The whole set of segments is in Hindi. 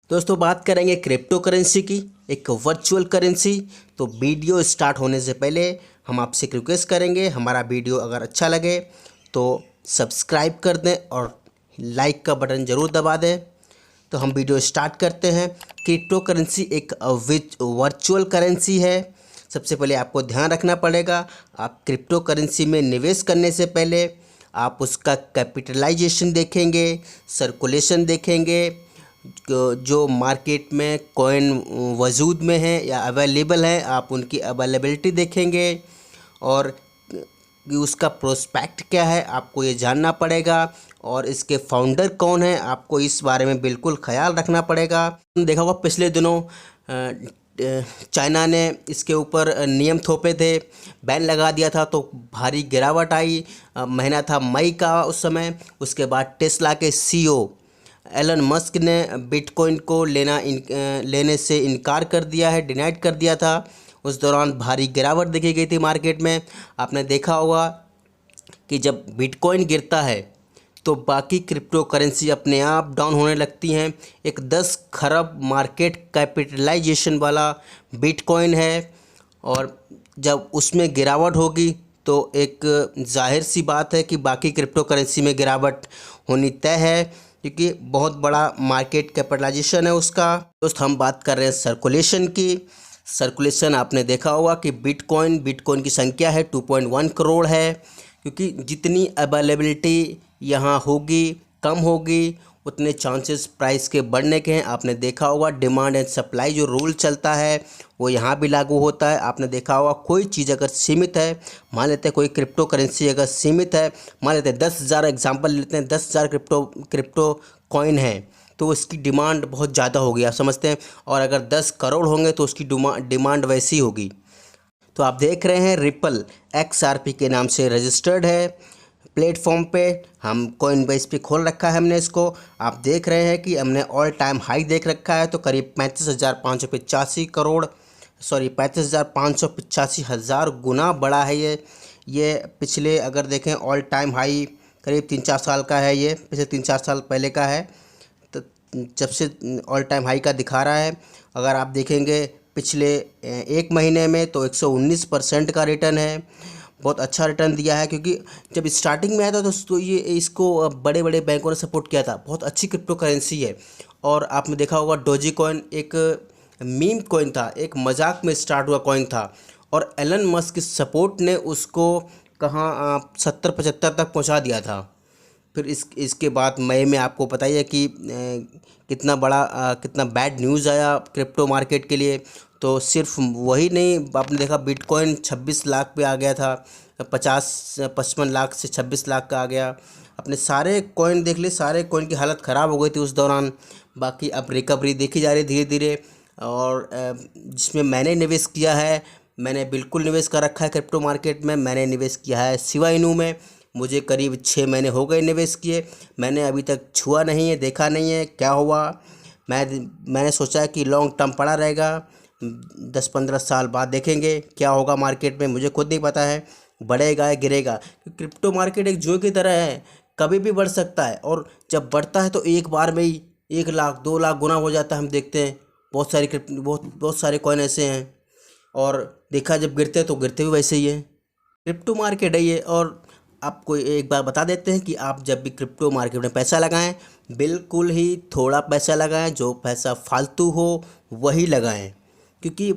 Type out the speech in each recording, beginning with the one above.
दोस्तों बात करेंगे क्रिप्टो करेंसी की, एक वर्चुअल करेंसी। तो वीडियो स्टार्ट होने से पहले हम आपसे एक रिक्वेस्ट करेंगे, हमारा वीडियो अगर अच्छा लगे तो सब्सक्राइब कर दें और लाइक का बटन ज़रूर दबा दें। तो हम वीडियो स्टार्ट करते हैं। क्रिप्टो करेंसी एक वर्चुअल करेंसी है। सबसे पहले आपको ध्यान रखना पड़ेगा, आप क्रिप्टो करेंसी में निवेश करने से पहले आप उसका कैपिटलाइजेशन देखेंगे, सर्कुलेशन देखेंगे, जो मार्केट में कॉइन वजूद में है या अवेलेबल है आप उनकी अवेलेबिलिटी देखेंगे, और उसका प्रोस्पेक्ट क्या है आपको ये जानना पड़ेगा, और इसके फाउंडर कौन है आपको इस बारे में बिल्कुल ख्याल रखना पड़ेगा। देखा होगा पिछले दिनों चाइना ने इसके ऊपर नियम थोपे थे, बैन लगा दिया था, तो भारी गिरावट आई। महीना था मई का उस समय। उसके बाद टेस्ला के सीईओ एलन मस्क ने बिटकॉइन को लेने से इनकार कर दिया है, डिनाइड कर दिया था। उस दौरान भारी गिरावट देखी गई थी मार्केट में। आपने देखा होगा कि जब बिटकॉइन गिरता है तो बाकी क्रिप्टो करेंसी अपने आप डाउन होने लगती हैं। एक 10 खरब मार्केट कैपिटलाइजेशन वाला बिटकॉइन है, और जब उसमें गिरावट होगी तो एक जाहिर सी बात है कि बाकी क्रिप्टो करेंसी में गिरावट होनी तय है, क्योंकि बहुत बड़ा मार्केट कैपिटलाइजेशन है उसका। दोस्त हम बात कर रहे हैं सर्कुलेशन की। सर्कुलेशन आपने देखा होगा कि बिटकॉइन की संख्या है 2.1 करोड़ है, क्योंकि जितनी अवेलेबिलिटी यहाँ होगी, कम होगी, उतने चांसेस प्राइस के बढ़ने के हैं। आपने देखा होगा डिमांड एंड सप्लाई जो रूल चलता है वो यहाँ भी लागू होता है। आपने देखा होगा कोई चीज़ अगर सीमित है, मान लेते हैं कोई क्रिप्टो करेंसी अगर सीमित है, मान लेते हैं 10,000 एग्जांपल लेते हैं, 10,000 क्रिप्टो कॉइन है, तो उसकी डिमांड बहुत ज़्यादा होगी, आप समझते हैं। और अगर 10 करोड़ होंगे तो उसकी डिमांड वैसी होगी। तो आप देख रहे हैं रिपल XRP के नाम से रजिस्टर्ड है प्लेटफॉर्म पे। हम कॉइनबेस पे खोल रखा है हमने इसको। आप देख रहे हैं कि हमने ऑल टाइम हाई देख रखा है, तो करीब 35,585 करोड़, सॉरी 35,585 हज़ार गुना बड़ा है ये पिछले अगर देखें ऑल टाइम हाई करीब 3-4 साल का है, ये पिछले 3-4 साल पहले का है, तो जब से ऑल टाइम हाई का दिखा रहा है। अगर आप देखेंगे पिछले एक महीने में तो 119% का रिटर्न है, बहुत अच्छा रिटर्न दिया है। क्योंकि जब स्टार्टिंग में आया था तो ये इसको बड़े बड़े बैंकों ने सपोर्ट किया था। बहुत अच्छी क्रिप्टो करेंसी है। और आपने देखा होगा डोजी कॉइन एक मीम कॉइन था, एक मजाक में स्टार्ट हुआ कॉइन था, और एलन मस्क की सपोर्ट ने उसको कहाँ 70-75 तक पहुंचा दिया था। फिर इसके बाद मई में आपको पता ही है कि कितना बैड न्यूज़ आया क्रिप्टो मार्केट के लिए। तो सिर्फ वही नहीं, आपने देखा बिटकॉइन 26 लाख पे आ गया था, 55 लाख से 26 लाख का आ गया। अपने सारे कॉइन देख ले, सारे कॉइन की हालत ख़राब हो गई थी उस दौरान। बाकी अब रिकवरी देखी जा रही धीरे धीरे। और जिसमें मैंने निवेश किया है, मैंने बिल्कुल निवेश कर रखा है क्रिप्टो मार्केट में। मैंने निवेश किया है शिबा इनू में। मुझे करीब 6 महीने हो गए निवेश किए, मैंने अभी तक छुआ नहीं है, देखा नहीं है क्या हुआ। मैंने सोचा है कि लॉन्ग टर्म पड़ा रहेगा, 10-15 साल बाद देखेंगे क्या होगा मार्केट में। मुझे खुद नहीं पता है बढ़ेगा या गिरेगा। क्रिप्टो मार्केट एक जुए की तरह है, कभी भी बढ़ सकता है, और जब बढ़ता है तो एक बार में ही 1 लाख 2 लाख गुना हो जाता है। हम देखते हैं बहुत सारे कॉइन ऐसे हैं, और देखा जब गिरते हैं तो गिरते भी वैसे ही है। क्रिप्टो मार्केट है ये। और आपको एक बार बता देते हैं कि आप जब भी क्रिप्टो मार्केट में पैसा लगाएं, बिल्कुल ही थोड़ा पैसा लगाएं, जो पैसा फालतू हो वही लगाएं, क्योंकि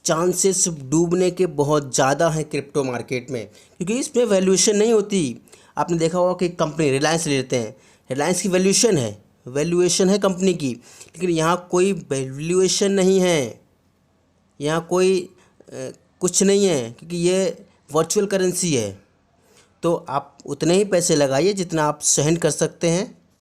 चांसेस डूबने के बहुत ज़्यादा हैं क्रिप्टो मार्केट में, क्योंकि इसमें वैल्यूएशन नहीं होती। आपने देखा होगा कि कंपनी रिलायंस ले लेते हैं, रिलायंस की वैल्यूएशन है कंपनी की, लेकिन यहाँ कोई वैल्यूएशन नहीं है, यहाँ कोई कुछ नहीं है, क्योंकि ये वर्चुअल करेंसी है। तो आप उतने ही पैसे लगाइए जितना आप सहन कर सकते हैं।